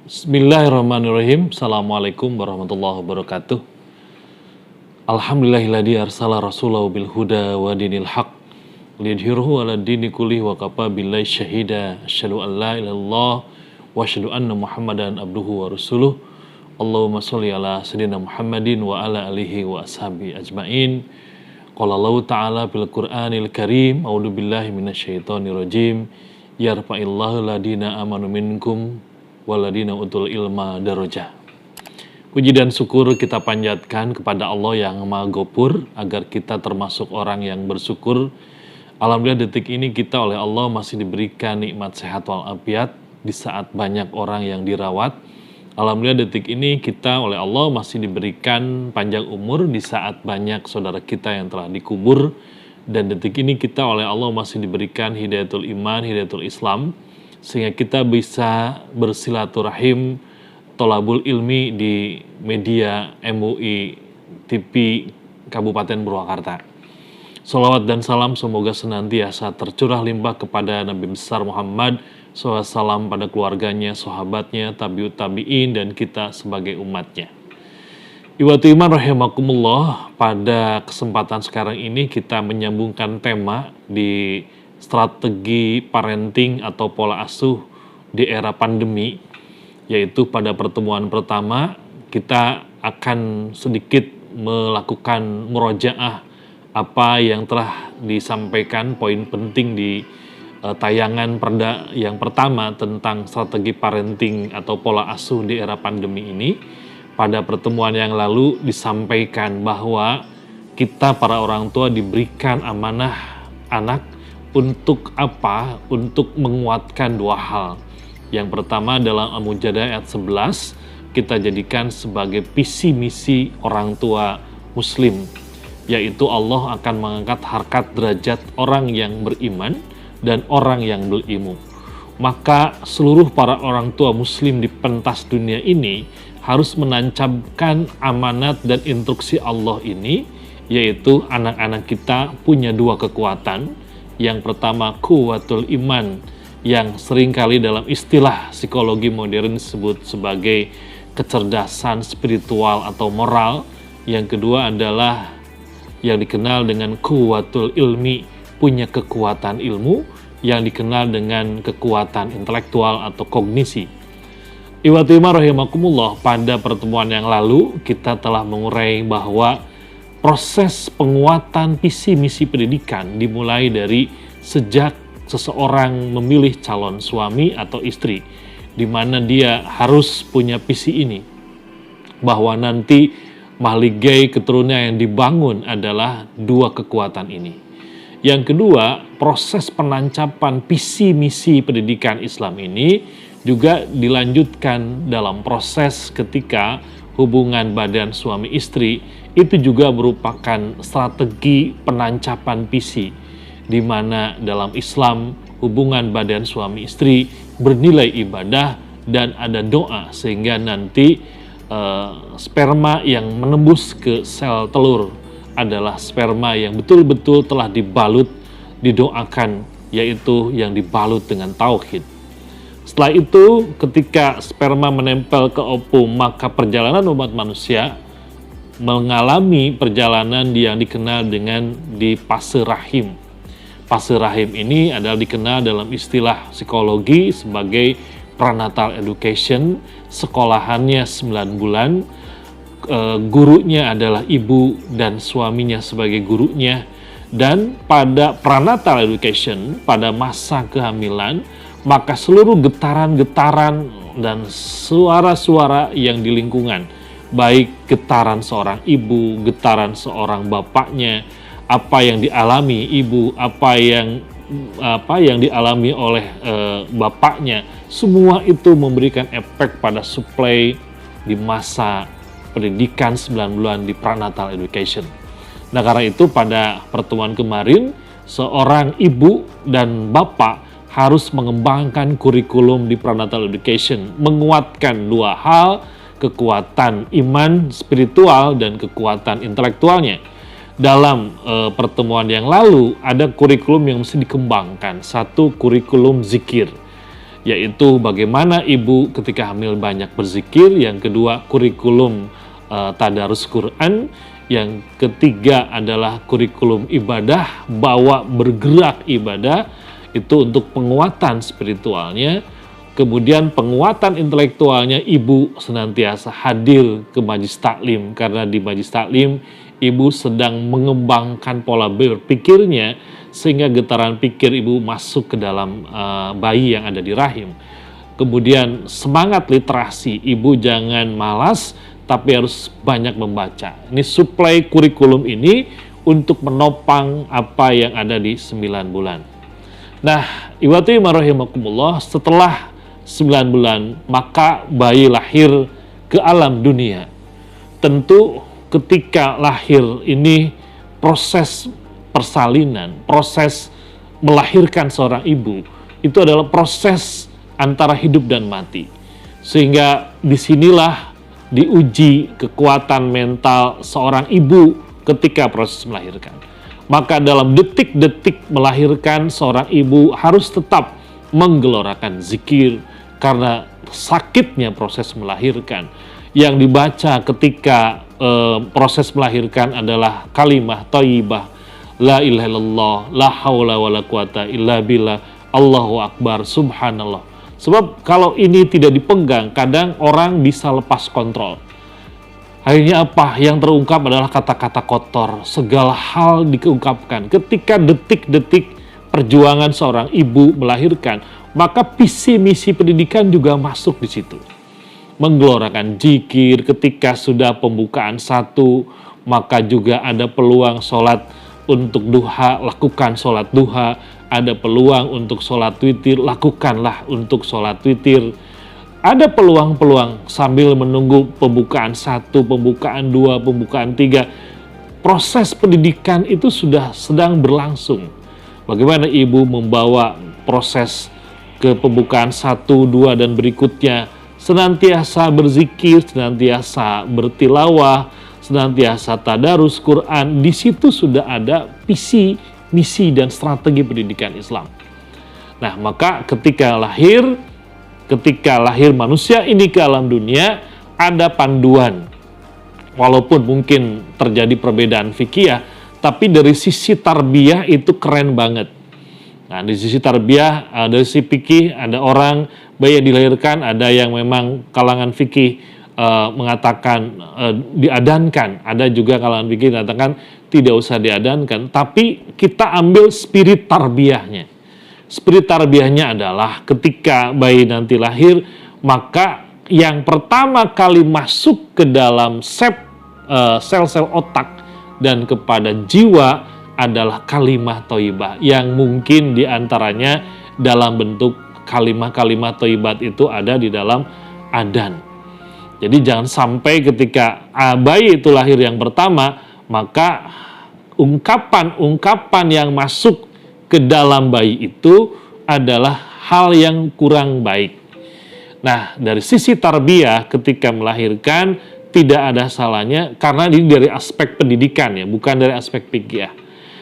Bismillahirrahmanirrahim. Assalamualaikum warahmatullahi wabarakatuh. Alhamdulillahilladzi arsala rasulahu bil huda wa dinil haq liyudhhirahu 'ala dini kullihi wa kafa billahi syahida. Asyhadu an la ilaha illallah wa asyhadu anna Muhammadan abduhu wa rasuluh. Allahumma shalli ala sayyidina Muhammadin wa ala alihi wa ashabi ajmain. Qala Allah ta'ala fil Qur'anil Karim, a'udzu billahi minasyaitonir rajim. Yarfa'illahu ladina amanu minkum waladina utul ilma darajah. Puji dan syukur kita panjatkan kepada Allah yang Maha Ghafur agar kita termasuk orang yang bersyukur. Alhamdulillah detik ini kita oleh Allah masih diberikan nikmat sehat walafiat di saat banyak orang yang dirawat. Alhamdulillah detik ini kita oleh Allah masih diberikan panjang umur di saat banyak saudara kita yang telah dikubur. Dan detik ini kita oleh Allah masih diberikan hidayatul iman, hidayatul Islam, sehingga kita bisa bersilaturahim tolabul ilmi di media MUI TV Kabupaten Purwakarta. Shalawat dan salam semoga senantiasa tercurah limpah kepada Nabi besar Muhammad SAW, pada keluarganya, sahabatnya, tabiut tabiin, dan kita sebagai umatnya. Iwatu iman rahimakumullah, pada kesempatan sekarang ini kita menyambungkan tema di strategi parenting atau pola asuh di era pandemi, yaitu pada pertemuan pertama kita akan sedikit melakukan murojaah apa yang telah disampaikan poin penting di tayangan perda yang pertama tentang strategi parenting atau pola asuh di era pandemi ini. Pada pertemuan yang lalu disampaikan bahwa kita para orang tua diberikan amanah anak untuk apa? Untuk menguatkan dua hal. Yang pertama dalam Al-Mujadah ayat 11, kita jadikan sebagai visi misi orang tua muslim, yaitu Allah akan mengangkat harkat derajat orang yang beriman dan orang yang berilmu. Maka seluruh para orang tua muslim di pentas dunia ini harus menancapkan amanat dan instruksi Allah ini, yaitu anak-anak kita punya dua kekuatan. Yang pertama kuwatul iman, yang seringkali dalam istilah psikologi modern disebut sebagai kecerdasan spiritual atau moral. Yang kedua adalah yang dikenal dengan kuwatul ilmi, punya kekuatan ilmu, yang dikenal dengan kekuatan intelektual atau kognisi. Iwatu iman rahimakumullah, pada pertemuan yang lalu kita telah mengurai bahwa proses penguatan visi misi pendidikan dimulai dari sejak seseorang memilih calon suami atau istri, di mana dia harus punya visi ini, bahwa nanti mahligai keturunan yang dibangun adalah dua kekuatan ini. Yang kedua, proses penancapan visi misi pendidikan Islam ini juga dilanjutkan dalam proses ketika hubungan badan suami istri itu juga merupakan strategi penancapan visi, di mana dalam Islam hubungan badan suami istri bernilai ibadah dan ada doa, sehingga nanti sperma yang menembus ke sel telur adalah sperma yang betul-betul telah dibalut, didoakan, yaitu yang dibalut dengan tauhid. Setelah itu, ketika sperma menempel ke ovum, maka perjalanan umat manusia mengalami perjalanan yang dikenal dengan di fase rahim. Fase rahim ini adalah dikenal dalam istilah psikologi sebagai prenatal education. Sekolahannya 9 bulan, gurunya adalah ibu dan suaminya sebagai gurunya. Dan pada prenatal education, pada masa kehamilan, maka seluruh getaran-getaran dan suara-suara yang di lingkungan, baik getaran seorang ibu, getaran seorang bapaknya, apa yang dialami ibu, apa yang dialami oleh bapaknya, semua itu memberikan efek pada suplai di masa pendidikan 9 bulan di prenatal education. Nah, karena itu pada pertemuan kemarin, seorang ibu dan bapak harus mengembangkan kurikulum di prenatal education, menguatkan dua hal, kekuatan iman spiritual dan kekuatan intelektualnya. Dalam pertemuan yang lalu ada kurikulum yang mesti dikembangkan. Satu, kurikulum zikir, yaitu bagaimana ibu ketika hamil banyak berzikir. Yang kedua, kurikulum tadarus Quran. Yang ketiga adalah kurikulum ibadah, bawa bergerak ibadah, itu untuk penguatan spiritualnya. Kemudian penguatan intelektualnya, ibu senantiasa hadir ke majlis taklim, karena di majlis taklim ibu sedang mengembangkan pola berpikirnya sehingga getaran pikir ibu masuk ke dalam bayi yang ada di rahim. Kemudian semangat literasi, ibu jangan malas tapi harus banyak membaca. Ini suplai kurikulum ini untuk menopang apa yang ada di 9 bulan. Nah, iwati rahimakumullah, setelah 9 bulan maka bayi lahir ke alam dunia. Tentu ketika lahir ini proses persalinan, proses melahirkan seorang ibu itu adalah proses antara hidup dan mati. Sehingga disinilah diuji kekuatan mental seorang ibu ketika proses melahirkan. Maka dalam detik-detik melahirkan, seorang ibu harus tetap menggelorakan zikir karena sakitnya proses melahirkan. Yang dibaca ketika proses melahirkan adalah kalimah thayyibah, la ilaha illallah, la haula wala quwata illa billah, Allahu akbar, subhanallah. Sebab kalau ini tidak dipegang, kadang orang bisa lepas kontrol. Akhirnya apa? Yang terungkap adalah kata-kata kotor. Segala hal diungkapkan. Ketika detik-detik perjuangan seorang ibu melahirkan, maka visi misi pendidikan juga masuk di situ. Menggelorakan zikir, ketika sudah pembukaan 1, maka juga ada peluang sholat untuk duha, lakukan sholat duha. Ada peluang untuk sholat witir, lakukanlah untuk sholat witir. Ada peluang-peluang sambil menunggu pembukaan 1, pembukaan 2, pembukaan 3. Proses pendidikan itu sudah sedang berlangsung. Bagaimana ibu membawa proses ke pembukaan 1, 2, dan berikutnya, senantiasa berzikir, senantiasa bertilawah, senantiasa tadarus Quran. Di situ sudah ada visi, misi, dan strategi pendidikan Islam. Nah, maka ketika lahir manusia ini ke alam dunia, ada panduan. Walaupun mungkin terjadi perbedaan fikih, tapi dari sisi tarbiyah itu keren banget. Nah, di sisi tarbiyah, dari sisi fikih, ada orang bayi yang dilahirkan, ada yang memang kalangan fikih mengatakan diadankan, ada juga kalangan fikih mengatakan tidak usah diadankan, tapi kita ambil spirit tarbiyahnya. Spirit tarbiyahnya adalah ketika bayi nanti lahir, maka yang pertama kali masuk ke dalam sel-sel otak dan kepada jiwa adalah kalimah thayyibah, yang mungkin diantaranya dalam bentuk kalimah-kalimah thayyibat itu ada di dalam adzan. Jadi jangan sampai ketika bayi itu lahir yang pertama, maka ungkapan-ungkapan yang masuk ke dalam bayi itu adalah hal yang kurang baik. Nah, dari sisi tarbiyah ketika melahirkan tidak ada salahnya, karena ini dari aspek pendidikan ya, bukan dari aspek fikih.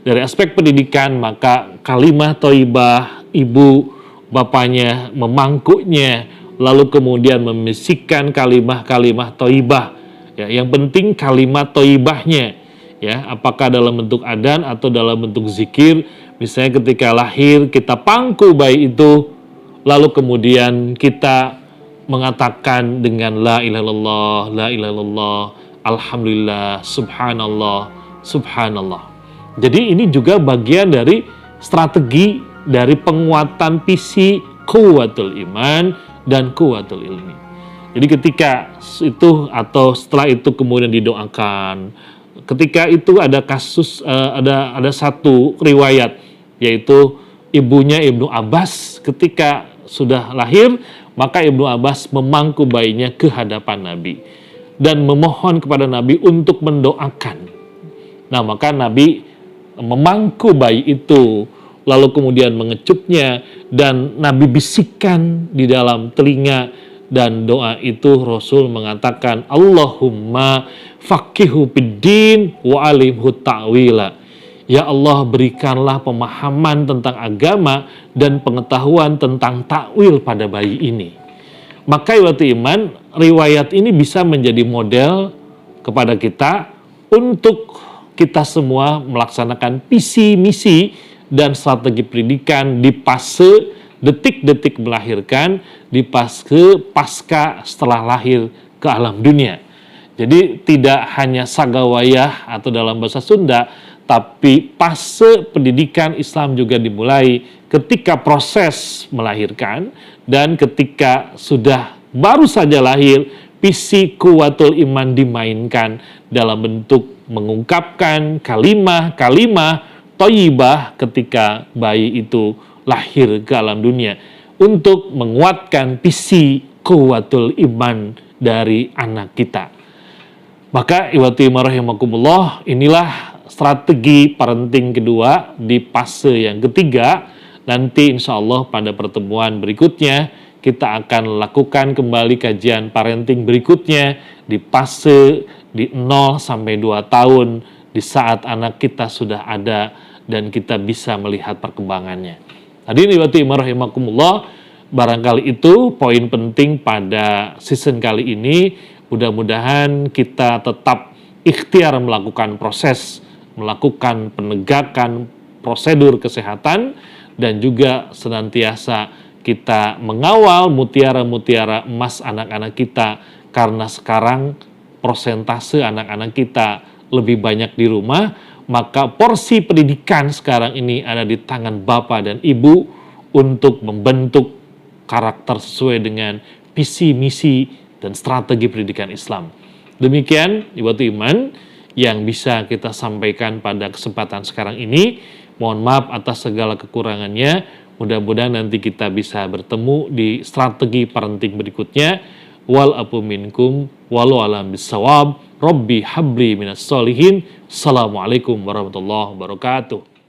Dari aspek pendidikan, maka kalimah thayyibah, ibu bapaknya memangkuknya, lalu kemudian membisikkan kalimah-kalimah thayyibah. Ya, yang penting kalimat thayyibahnya, ya, apakah dalam bentuk adzan atau dalam bentuk zikir. Misalnya ketika lahir kita pangku bayi itu, lalu kemudian kita mengatakan dengan la ilaha illallah, la ilaha illallah, alhamdulillah, subhanallah, subhanallah. Jadi ini juga bagian dari strategi dari penguatan visi quwwatul iman dan quwwatul ilmi. Jadi ketika itu atau setelah itu kemudian didoakan. Ketika itu ada kasus, ada satu riwayat, yaitu ibunya Ibnu Abbas ketika sudah lahir, maka Ibnu Abbas memangku bayinya ke hadapan Nabi dan memohon kepada Nabi untuk mendoakan. Nah, maka Nabi memangku bayi itu, lalu kemudian mengecupnya, dan Nabi bisikkan di dalam telinga, dan doa itu Rasul mengatakan, Allahumma faqihu fiddin wa alimhu ta'wila. Ya Allah, berikanlah pemahaman tentang agama dan pengetahuan tentang takwil pada bayi ini. Maka ikhwati iman, riwayat ini bisa menjadi model kepada kita untuk kita semua melaksanakan visi misi dan strategi pendidikan di fase detik-detik melahirkan, di fase pasca setelah lahir ke alam dunia. Jadi tidak hanya sagawayah atau dalam bahasa Sunda, tapi fase pendidikan Islam juga dimulai ketika proses melahirkan dan ketika sudah baru saja lahir, visi kuwatul iman dimainkan dalam bentuk mengungkapkan kalimah-kalimah thayyibah ketika bayi itu lahir ke alam dunia untuk menguatkan visi kuwatul iman dari anak kita. Maka ikhwati rahimakumullah, inilah strategi parenting kedua di fase yang ketiga. Nanti insya Allah pada pertemuan berikutnya kita akan lakukan kembali kajian parenting berikutnya di fase di 0 sampai 2 tahun, di saat anak kita sudah ada dan kita bisa melihat perkembangannya. Hadirin ikhwati rahimakumullah, barangkali itu poin penting pada season kali ini. Mudah-mudahan kita tetap ikhtiar melakukan proses, melakukan penegakan prosedur kesehatan, dan juga senantiasa kita mengawal mutiara-mutiara emas anak-anak kita, karena sekarang persentase anak-anak kita lebih banyak di rumah, maka porsi pendidikan sekarang ini ada di tangan bapak dan ibu untuk membentuk karakter sesuai dengan visi, misi, dan strategi pendidikan Islam. Demikian ikhwati iman yang bisa kita sampaikan pada kesempatan sekarang ini. Mohon maaf atas segala kekurangannya. Mudah-mudahan nanti kita bisa bertemu di strategi parenting berikutnya. Wal afu minkum walau alam bisawab. Rabbi habli minas solihin. Assalamualaikum warahmatullahi wabarakatuh.